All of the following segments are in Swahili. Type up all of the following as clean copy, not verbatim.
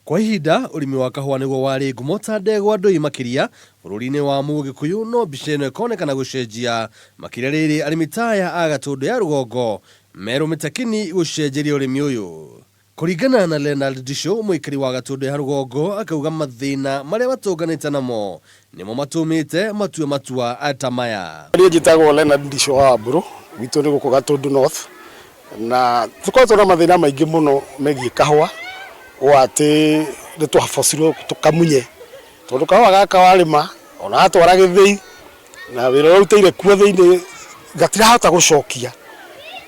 Kwa ihinda urimi wa kahua niguo wari ngumo ta ndegwa ndui makiria bururi-ini wa Mugikuyu, no mbica ino ikonekana gucenjia makiria riri arimi taya a Gatundu ya rugongo merumite kini gucenjeria urimi uyu. Kuringana na Leonard Disho, muikari wa Gatundu ya rugongo, akauga mathina maria batunganite namo nimo matumite matue matua atamaya. Ni njitagwo Leonard Disho wa Mburu, gitu ni guko Gatundu North, na tukoretwo na mathina maingi muno megie kahua wati ni twabocirwo tukamunye tondu kahua gaka warima ona atwara githii na wira urutire kuo thiini gatirahota gucokia.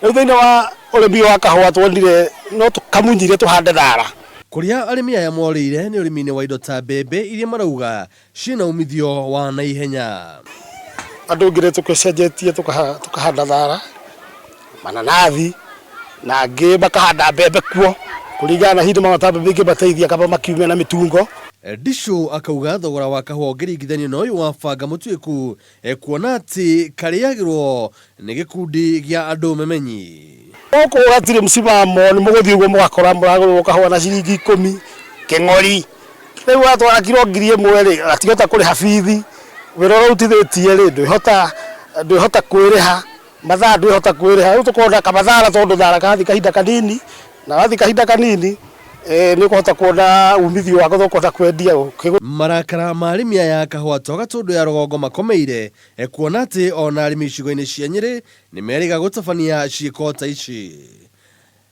Riu thiini wa urimi wa kahua twonire no tukamunyire tuhande thara. Kuria arimi aya morire ni urimi-ini wa indo ta mbembe iria marauga cina umithio wa naihenya. Andu ngire tukicenjetie tukahanda thara, mananathi na angi bakahanda mbembe kuo kuringana na hindi mama tambe bingi bateithia kaba makiumia na mitungo. Disho akauga thogora wa kahua ũngĩringithanio na ũyũ wa banga mũtuĩku kuona atĩ karĩagĩrwo nĩ gĩkundi gĩa andũ memenyi. Gũkũ gũtirĩ msimamo, nĩ mũgũthiĩ ũguo mũgakora mũragũrwo kahua na ciringi 10 kĩng'ori. Rĩu watwara kiro 1,000 rĩ gatigota kũrĩha bithi, wĩra ũrutithĩtie rĩ ndwĩhota kwĩrĩha, mathaa ndwĩhota kwĩrĩha. Rĩu tũkona kamathara tondũ thara kathi kahinda kanini, na wathi kahinda kanini ni kuhota kuona umithio wa guthokota kwendia. Marakara ma arimi aya kahua to Gatundu ya rugongo makomeire kuona ati ona arimi icigo-ini cia Nyeri ni meriga gutabania ciiko ta ici.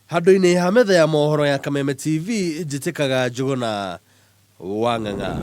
Handu-ini ha metha ya mohoro ya Kameme TV, njitikaga Njuguna Wang'ang'a.